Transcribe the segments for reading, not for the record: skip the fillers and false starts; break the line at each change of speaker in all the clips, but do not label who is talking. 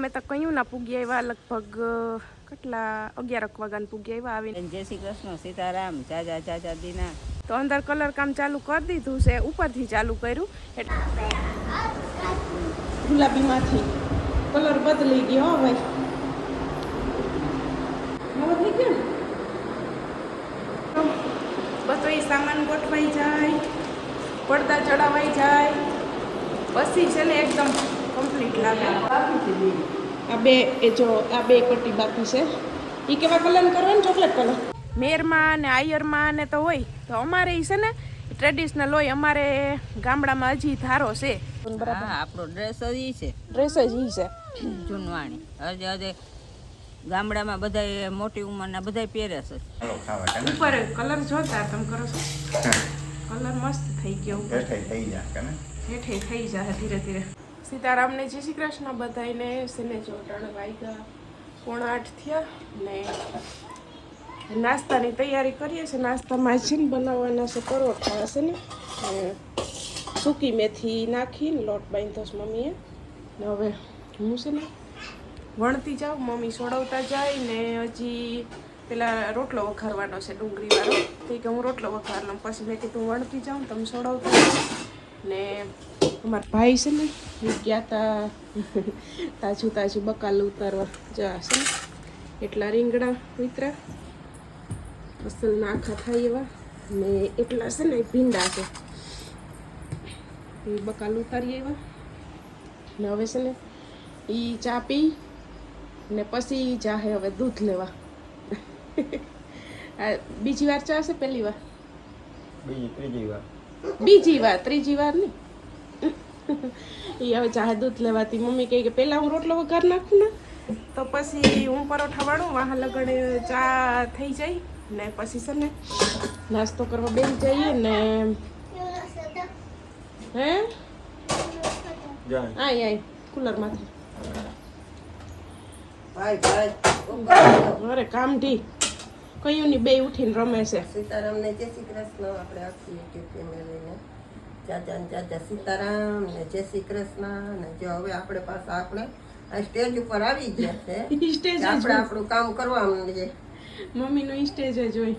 અમે તો કયું ના પૂગી આવ્યા લગભગ કેટલા 11 વાગ્યાને પૂગી આવ્યા આવીને
જય શ્રી કૃષ્ણ સીતારામ જાજા જાજા દીના
તો અંદર કલર કામ ચાલુ કરી દીધું છે ઉપરથી ચાલુ કર્યું એટલે ગુલાબીમાંથી કલર બદલી ગયો હવે નવો થઈ ગયો ને બધો એ સામાન ગોઠવાઈ જાય પડદા ચડાવાઈ જાય પછી છે ને એકદમ કમ્પ્લીટ લાગે આ બે કટી બાકી છે એ કેવા કલર કરવાનું ચોકલેટ કલર મેરમાં ને આયરમાં ને તો હોય તો અમારે છે ને ટ્રેડિશનલ હોય અમારે ગામડામાં હજી ધારો છે
બરાબર આપણો ડ્રેસ જ છે જૂનવાણી હજે ગામડામાં બધા મોટી ઉંમરના બધા પહેરે છે
ઉપર કલર જોતા તમે કરો છો કલર મસ્ત થઈ ગયો હેઠે થઈ જાય ધીરે ધીરે સીતારામને જય શ્રી કૃષ્ણ બધાને સેને જોટાણ વાગ્યા 7:45 થયા ને નાસ્તાની તૈયારી કરીએ છીએ નાસ્તામાં છે ને બનાવવાના છે પરોઠા છે ને સૂકી મેથી નાખીને લોટ બાંધ્યો છે મમ્મીએ ને હવે હું છે ને વણતી જાઉં મમ્મી સોડવતા જાય ને હજી પેલા રોટલો વઘારવાનો છે ડુંગળીવાળો તો કે હું રોટલો વઘાર લઉં પછી મેં કીધું વણતી જાઉં તમે સોડવતા જાઓ ને અમારા ભાઈ છે ને એ ગયા હતા તાજું બકાલ ઉતારવા જશે ને એટલા રીંગણા ઉતરા અસલ નાખા થાય એવા ને એટલા છે ને ભીંડા છે એ બકાલ ઉતારી એવા ને હવે છે ને એ ચા પી ને પછી જાહે હવે દૂધ લેવા બીજી વાર ચા છે પહેલી વાર ત્રીજી વાર નહીં એ હવે ચાહે દૂધ લેવાતી મમ્મી કહે કે પહેલાં હું રોટલો વઘાર નાખું ને તો પછી હું પરોઠા વાળું વાહ લગડે ચા થઈ જાય ને પછી છે ને નાસ્તો કરવા બેસી જઈએ ને હે આય કુલરમાંથી અરે કામથી કયું ની બે ઉઠીને રમે છે
સીતારામને જય શ્રી કૃષ્ણ આપણે આખી યુટ્યુબ ફેમિલીને ચાચા સીતારામ ને જય શ્રી કૃષ્ણ ને જો હવે આપણે પાછા આપણે આ સ્ટેજ ઉપર આવી ગયા છે
સ્ટેજ
આપણે આપણું કામ કરવા માંડીએ
મમ્મીનું સ્ટેજ જ હોય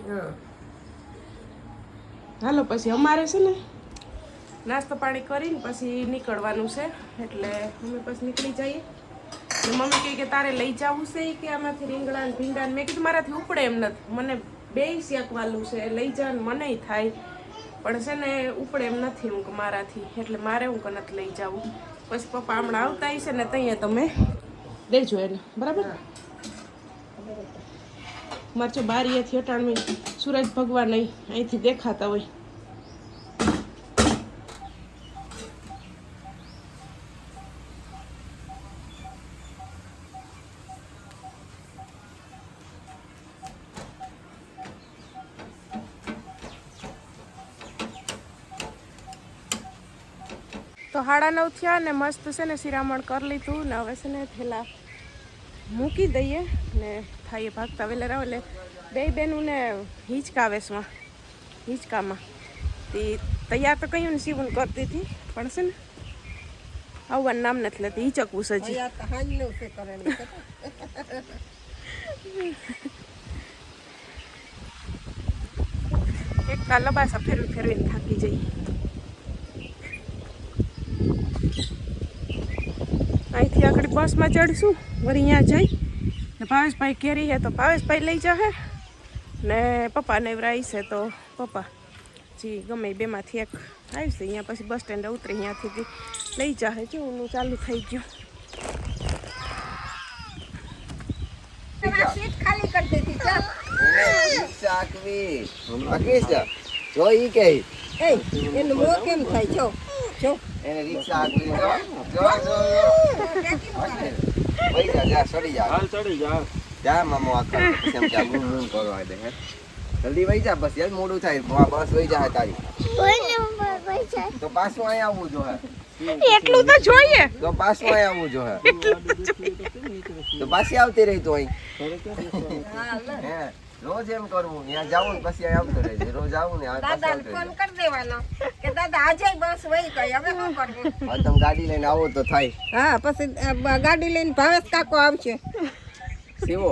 હાલો પછી અમારે છે ને નાસ્તો પાણી કરીને પછી નીકળવાનું છે એટલે અમે પછી નીકળી જઈએ મમ્મી કહે કે તારે લઈ જવું છે કે આમાંથી રીંગણા ને ભીંડા મેં કીધું મારાથી ઉપડે એમ નથી મને બે શેકવાલું છે લઈ જવાનું મને થાય પણ છે ને ઉપડે એમ નથી હું મારાથી એટલે મારે હું નથી લઈ જાઉં પછી પપ્પા હમણાં આવતા છે ને ત્યાં તમે દેજો એને બરાબર મારે જો બારીએથી અટાણવી સૂરજ ભગવાન નહીં અહીંથી દેખાતા હોય તો 9:30 થયા ને મસ્ત છે ને શિરામણ કરી લીધું ને હવે છે ને થેલા મૂકી દઈએ ને થાય ભાગતા વેલેરા એટલે બે બેનું ને હિંચકામાં તે તૈયાર તો કહ્યું ને સીવન કરતી હતી પણ છે ને આવવાનું નામ નથી લેતી હિંચકવું સજી એક લબાસા ફેરવીને થાકી જઈ અહીંથી આગળ બસમાં ચડશું વળી અહીંયા જઈ ને ભાવેશભાઈ કેરી છે તો ભાવેશભાઈ લઈ જશે ને પપ્પા નેવરાઈ છે તો પપ્પા જી ગમે બેમાંથી એક આવશે અહીંયા પછી બસ સ્ટેન્ડે ઉતરી અહીંયાથી લઈ જશે જો હું ચાલુ થઈ ગયું
એનું મોં કેમ થાય જો
એને રિક્ષા આગળ જા સડી જા હાલ ચડી જા જા મામો આખા કેમ કે ગુમ કરવા દે હે જલ્દી વઈ જા બસ યાર મોડું થાય બસ વઈ જા તારી તો પાછું અહીં આવવું જો હે
એટલું તો જોઈએ
તો પાછું અહીં આવવું જો હે તો પાછી આવતી રહી તો અહીં હે રોજ એમ કરવું, ત્યાં જાવું ને પછી આવતો રહેજે. રોજ આવું ને પછી
દાદાને
આવતો
ફોન
રહેજે.
કરી દેવાનો કે દાદા આજે બસ વહી ગઈ, હવે શું કરવું?
હવે તમે ગાડી લઈને આવો તો થાય.
હા, પછી ગાડી લઈને ભાવેશ કાકો આવશે.
સેવો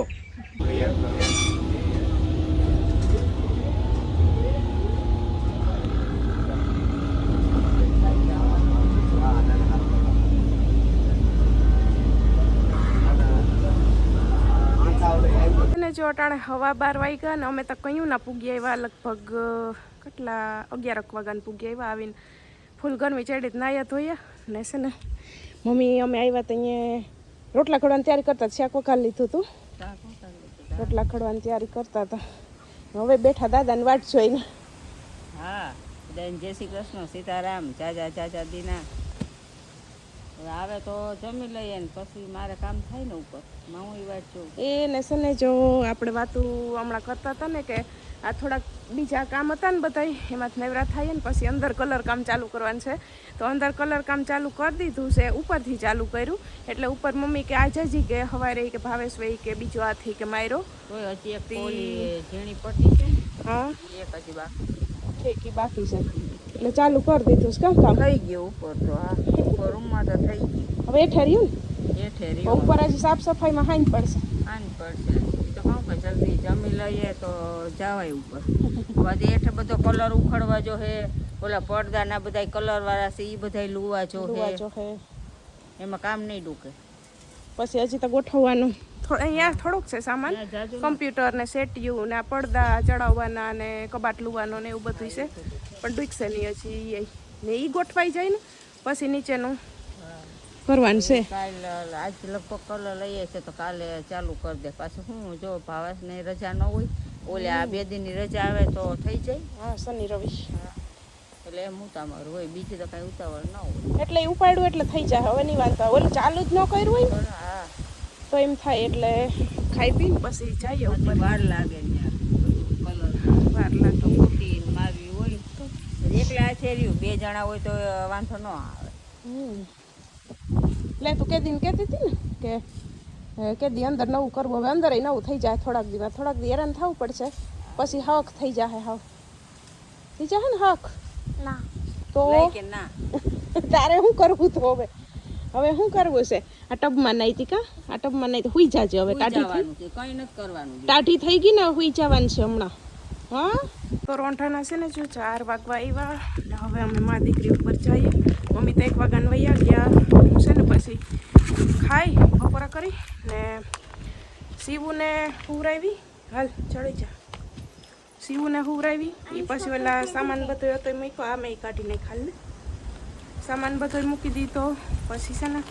અને જો અટાણે હવા 12 વાગ્યા ને અમે તો કયું ના પૂગી આવ્યા, લગભગ કેટલા 11 વાગ્યાને પૂગી આવ્યા. આવીને ફૂલ ગરમી ચડી નાયા ધોયા ને છે ને મમ્મી અમે આવ્યા તો અહીંયા રોટલા ખડવાની તૈયારી કરતા હતા. શાક વઘાર લીધું હતું, રોટલા ખડવાની તૈયારી કરતા હતા. હવે બેઠા દાદાને વાટ જોઈને.
હા, બધાને જય શ્રી કૃષ્ણ, સીતારામ, જાજા જાજા દીના. હવે આવે તો જમી લઈએ ને પછી મારે કામ થાય ને ઉપર હું એ વાત જોઉં.
એ ને છે ને જો આપણે વાતું હમણાં કરતા હતા ને કે આ થોડાક બીજા કામ હતા ને બધાય એમાં નવરા થાય ને પછી અંદર કલર કામ ચાલુ કરવાનું છે. તો અંદર કલર કામ ચાલુ કરી દીધું છે, ઉપરથી ચાલુ કર્યું. એટલે ઉપર મમ્મી કે આજે જ કે હવારે કે ભાવેશ વઈ કે બીજો હાથી કે માર્યો
તોય હજી એક ઓલી ઝીણી પટ્ટી છે,
હા
એક હજી બાકી
ઠેકી બાકી છે એટલે ચાલુ કરી દીધું છે. કામ
થઈ ગયું ઉપર તો. હા, ઉપર રૂમમાં તો થઈ ગયું.
હવે એઠે રહ્યું
એ
ને
ઠેરી
ઉપર હજી સાફ સફાઈમાં હાંજ પડશે.
આન પડશે. એ તો કહું કે જલ્દી જમી લઈએ તો જવાય ઉપર. પછી એઠે બધો કલર ઉખડવા જો હે, ઓલા પડદાના બધા કલર વાળા છે એ બધા લુવા જો હે,
જો હે
એમાં કામ નહીં ડૂકે.
પછી હજી તો ગોઠવવાનું અહીંયા થોડુંક છે સામાન,
ત્યાં જાજુ
કમ્પ્યુટર ને સેટિયું ને આ પડદા ચડાવવાના ને કબાટ લુવાનો ને એવું બધું છે. પણ ડૂકશે નહીં હજી ને એ ગોઠવાઈ જાય ને પછી નીચેનું કરવાનું છે.
કાલ આજ લગભગ કલર લઈએ છે તો કાલે ચાલુ કરી દે. પાછું હું જો ભાવેશને રજા ન હોય, ઓલે આ 2 દિનની રજા આવે તો થઈ જાય.
હા, શનિ રવિ
એટલે એમ ઉતાવળ હોય, બીજી તો કાંઈ ઉતાવળ ન હોય.
એટલે એ ઉપાડ્યું એટલે થઈ જાય. હવે નહીં વાંધો. ઓલું ચાલુ જ ન કર્યું હોય ને
હા,
તો એમ થાય. એટલે ખાઈ પીને પછી જઈએ ઉપર.
વાર લાગે ને કલર
વાર લાગે.
મોટી મારવી હોય તો એકલા હાથે રહ્યું, 2 જણા હોય તો વાંધો ન આવે.
એટલે તું કેદી કહેતી હતી ને કે કેદી અંદર નવું કરવું. હવે અંદર નવું થઈ જાય થોડાક દીમાં. થોડાક દી હેરાન થવું પડશે પછી હક થઈ જાય. હાવ થઈ જાય ને હક ના તો
લઈ કે ના
તારે શું કરવું? તો હવે શું કરવું છે? આ ટબમાં નહીં હતી કા? આ ટબમાં નહીં તો હુઈ જાજે. હવે ટાઢી
જવાનું છે, કંઈ નથી કરવાનું.
ટાઢી થઈ ગઈ ને હુઈ જવાનું છે હમણાં. હા, તો રોંઠાના છે ને જો 4 વાગવા આવ્યા ને હવે અમે મા દીકરી ઉપર જઈએ. મમ્મી તો 1 વાગ્યાને વૈયા ગયા. હું છે ને પછી ખાઈ બપોરા કરી ને શિવુને હુવરાવી. હાલ ચડી જા. શિવુને હુવરાવી એ પછી ઓલા સામાન બધો હતો એ મૂક્યો. આ મેં કાઢી નહીં ખાલી સામાન બધો મૂકી દીધો. પછી છે ને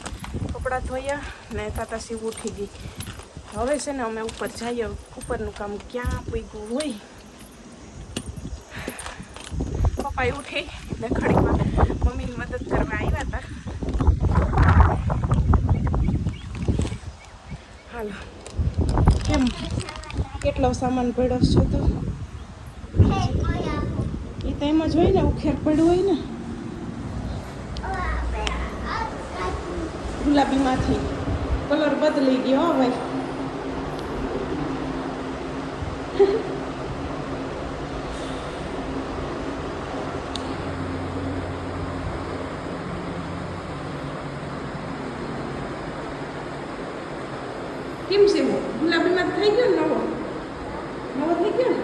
કપડાં ધોયા ને તાતા શિવ ઉઠી ગઈ. હવે છે ને અમે ઉપર જઈએ. ઉપરનું કામ ક્યાં પૂગ્યું હોય. પપ્પાએ ઉઠી ને ઘડીમાં મમ્મીની મદદ કરવા આવ્યા હતા. હાલો, કેમ કેટલો સામાન પડ્યો છે? તો એ તો એમ જ હોય ને, ઉખેર પડ્યું હોય ને. ગુલાબીમાંથી કલર બદલી ગયો. હો ભાઈ, કેમ છે? ગુલાબીમાં થઈ ગયો ને? નવો થઈ ગયો ને?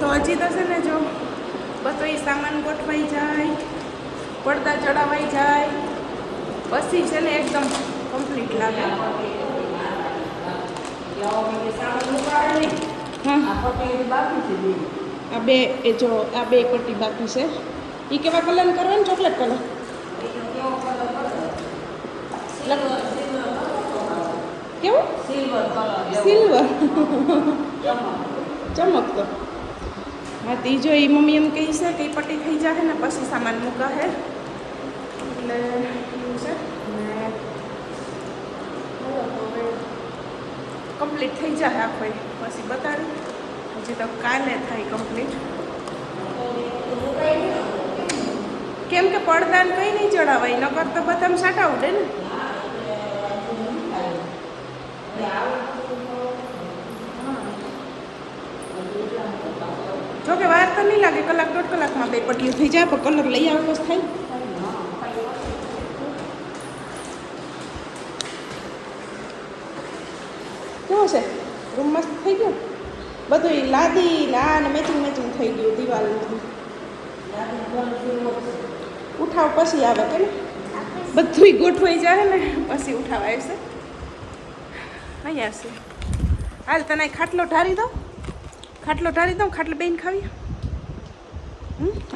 તો હજી તો છે ને જો બધો એ સામાન ગોઠવાઈ જાય, પડદા ચડાવાઈ જાય પછી છે ને એકદમ કમ્પ્લીટ લાગે. આ બે એ જો આ 2 પટ્ટી બાકી છે. એ કેવા કલર કરવાનું? Chocolate colour. કેવું? સિલ્વર ચમકતો. હા, તે જો એ મમ્મી એમ કહી છે કે પટ્ટી થઈ જાય ને પછી સામાન મૂકા હે એટલે એવું છે ને. કમ્પ્લીટ થઈ જાય આખો પછી બતાડું. હજી તો કાલે થાય કમ્પ્લીટ. કેમ કે પડદાને કંઈ નહીં ચડાવાય, નકર તો બધામાં સાટા ઉડે ને. જોકે વાર તો નહીં લાગે, કલાક 1.5 કલાકમાં 2 પટ્ટીઓ થઈ જાય, પણ કલર લઈ આવે બસ થાય. કેવો છે રૂમ? મસ્ત થઈ ગયો બધું, લાદી ને આ ને મેચિંગ થઈ ગયું દિવાલ. ઉઠાવ પછી આવે કે ને બધું ગોઠવાઈ જાય ને પછી ઉઠાવ આવશે. અહીંયા છે. હાલ તને ખાટલો ઢારી દઉં, ખાટલો બેન ખાવી.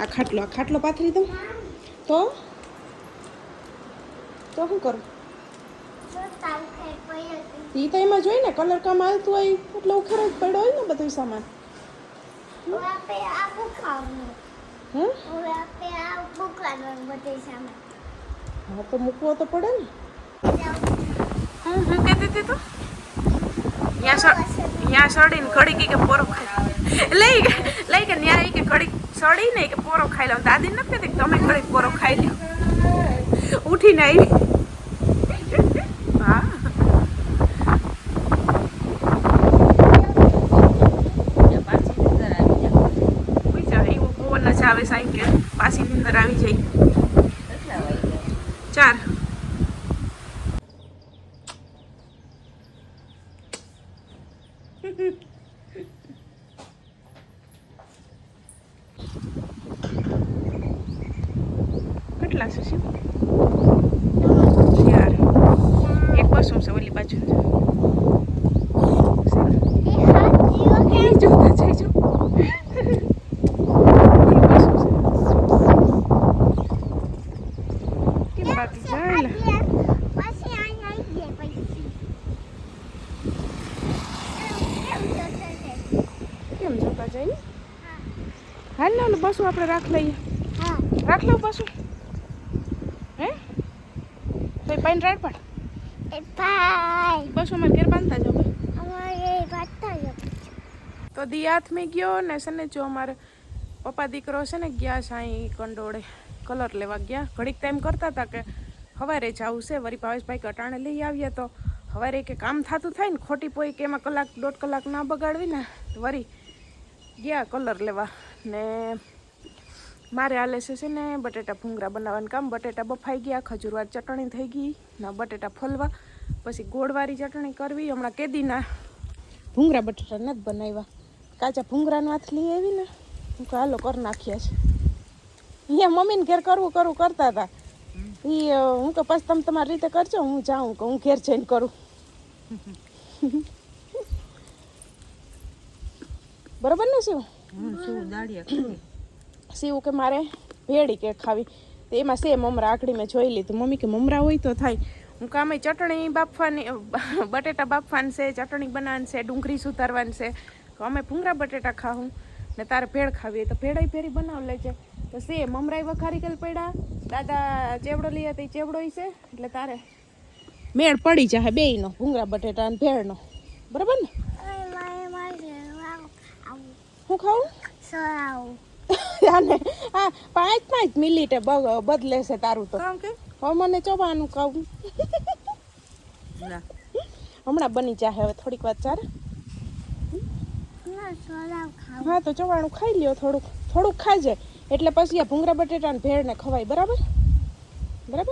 આ ખાટલો પાથરી દઉં તો શું કરું? ઈ તો એમાં જોઈ ને કલર કામ હાલતું હોય એટલે ઉખેર જ પડ્યો હોય ને બધું સામાન. હા તો મૂકવો તો પડે ને. હું કહેતી હતી તો ત્યાં સડીને ઘડી કે પોરો ખાઈ લઈ કે ન્યાય કે ઘડી સડી ને કે પોરો ખાઈ લો. દાદી નથી કહેતી કે તમે ઘડી પોરો ખાઈ લો. ઉઠીને આવી. હા આવે સાયકલ પાછી નીંદર આવી જાય. 4 કેટલા છે? 4 એક બસ છે ઓલી બાજુ. જોતા જઈજો. હાલ ને બસું આપણે રાખ લઈએ. રાખ લઉં બસું હે તો પાણી રાડ પણ બસું અમારે ઘેર બાંધતા જાવ. તો દી હાથમાં ગયો ને છે ને જો અમારે પપ્પા દીકરો છે ને ગયા સાંઈ કંડોળે કલર લેવા ગયા. ઘડીક ટાઈમ કરતા હતા કે સવારે જવું છે, વળી ભાવેશભાઈ કટાણે લઈ આવીએ તો સવારે કે કામ થતું થાય ને, ખોટી પોઈ કે એમાં 1.5 કલાક ના બગાડવી ને. વળી ગયા કલર લેવા ને મારે હાલે છે ને બટેટા ભૂંગળા બનાવવાનું કામ. બટેટા બફાઈ ગયા, ખજૂરવાળી ચટણી થઈ ગઈ ને બટેટા ફોલવા, પછી ગોળવાળી ચટણી કરવી. હમણાં કેદીના ભૂંગળા બટેટા નથી બનાવ્યા, કાચા ભૂંગળાનો હાથ લઈ આવી ને હું કહું હાલો કરી નાખ્યા છે. અહીંયા મમ્મીને ઘેર કરવું કરતા હતા. એ હું કહું પછી તમે તમારી રીતે કરજો, હું જાઉં કે હું ઘેર જઈને કરું. બરોબર ને શિવ? શિવ કે મારે ભેળી કે ખાવી, તો એમાં છે મમરા. આકડી મેં જોઈ લીધું. મમ્મી કે મમરા હોય તો થાય. હું કામે ચટણી બાફવાની, બટેટા બાફવાની છે, ચટણી બનાવવાની છે, ડુંગળી સુધારવાની છે. તો અમે ભૂંગળા બટેટા ખાવું ને તારે ભેળ ખાવી હોય તો ભેળાઈ ફેરી બનાવ લેજે. તો છે મમરાઈ વખારી ગયેલ પડ્યા, દાદા ચેવડો લઈ તો ચેવડો છે, એટલે તારે મેળ પડી જાય બેયનો, ભૂંગળા બટેટા અને ભેળનો. બરાબર ને? હું ખાવું આને? હા 5 મિનિટે બદલે છે તારું તો. હવે મને ચોવાનું ખાવું હમણાં બની જાય. હવે થોડીક વાર ચાલે. હા તો ચોવાનું ખાઈ લ્યો, થોડુંક ખાઈ જાય એટલે પછી આ ભૂંગળા બટેટા ને ભેળ ને ખવાય. બરાબર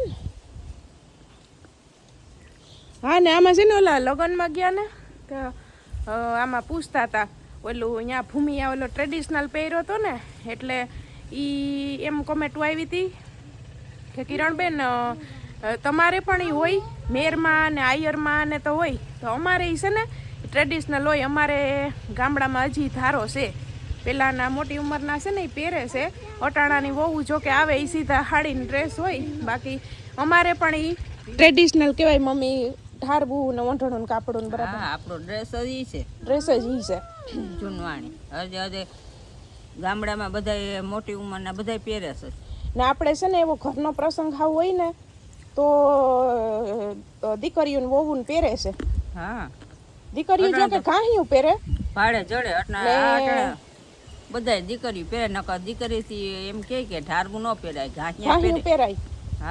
ને? હા ને આમાં છે ને ઓલા લગ્નમાં ગયા ને તો આમાં પૂછતા હતા ઓલું અહીંયા ભૂમિયા ઓલો ટ્રેડિશનલ પહેર્યો હતો ને, એટલે એ એમ કોમેન્ટ આવી હતી કે કિરણબેન તમારે પણ એ હોય મેરમાં ને આયરમાં ને તો હોય, તો અમારે એ છે ને ટ્રેડિશનલ હોય. અમારે ગામડામાં હજી ધારો છે, પેલાના મોટી ઉંમરના છે ને એ પહેરે છે. અટાણાની વહુ જો કે આવે એ સીધા હાડીને ડ્રેસ હોય, બાકી અમારે પણ એ ટ્રેડિશનલ કહેવાય. મમ્મી ઢારવું ને વંઢણું કાપડું. બરાબર,
આપણો ડ્રેસ જ છે,
ડ્રેસ જ છે
જૂનવાણી. હજે ગામડામાં બધા મોટી ઉંમરના બધા પહેરે છે
ને. આપણે છે ને એવો ઘરનો પ્રસંગ હાવ હોય ને તો દીકરીઓને વહુને પહેરે છે.
હા,
દીકરીઓ જો કે ઘાહિયું પહેરે
ભાડે જડે અટણા બધા દીકરીઓ પહેરે. નકર દીકરીથી એમ કે ઢારવું ન પહેરાય, ઘાહિયું
પહેરાય.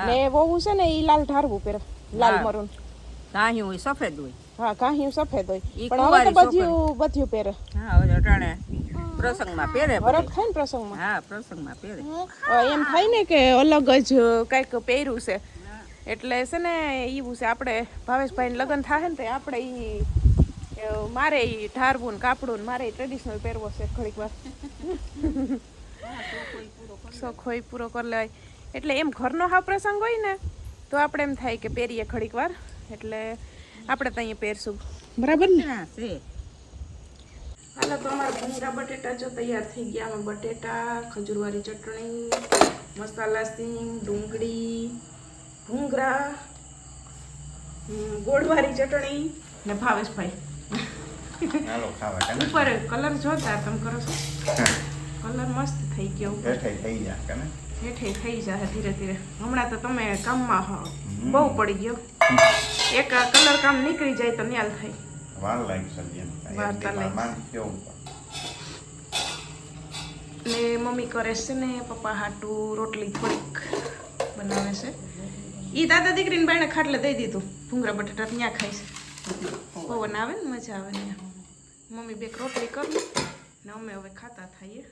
ને વહુ છે ને એ લાલ ઢારવું પહેરે, લાલ મરૂન.
ઘાહિયું હોય સફેદ હોય.
હા કાહ્યું સફેદ હોય
ઈ
પણ હવે તો
કુંવારી
બધ્યું પહેરે
હા હવે અટાણે પ્રસંગમાં પહેરે
વરત
બધું.
ખાય ને પ્રસંગમાં
હા પ્રસંગમાં પહેરે
એમ થાય ને કે અલગ જ કંઈક પહેર્યું છે એટલે છે ને એવું છે આપણે ભાવેશભાઈને લગ્ન થાય ને તો આપણે મારે ઢારવું ને કાપડું ને મારે ટ્રેડિશનલ પહેરવો છે ઘડીક વાર શોખ હોય પૂરો કરી લેવાય એટલે એમ ઘરનો હા પ્રસંગ હોય ને તો આપણે એમ થાય કે પહેરીએ ઘડીક વાર એટલે આપણે તો અહીંયા પહેરશું બરાબર ને
હા છે
હાલો તો અમારા ભૂંગળા બટેટા જો તૈયાર થઈ ગયા આમાં બટેટા ખજૂરવાળી ચટણી મસાલા સિંગ ડુંગળી ભૂંગળા ગોળવાળી ચટણી ને ભાવેશભાઈ
હાલો ખાવા
ઉપર કલર જોતા તમે કરો છો કલર મસ્ત થઈ ગયો
થઈ જાય કને
હેઠે થઈ જાય ધીરે ધીરે હમણાં તો તમે કામમાં બહુ પડી ગયો એક કલર કામ નીકળી જાય તો ન્યાલ થાય
વાર લાગશે બેન
વાર તો લાગશે.
માન કેવું
ને મમ્મી કરે છે ને પપ્પા હાટું રોટલી થોડીક બનાવે છે ઈ દાદા દીકરીને બાયણે ખાટલે દઈ દીધું ભૂંગળા બટાટા ત્યાં ખાય છે પવન આવે ને મજા આવે ને મમ્મી બે રોટલી કરી ને અમે હવે ખાતા થઈએ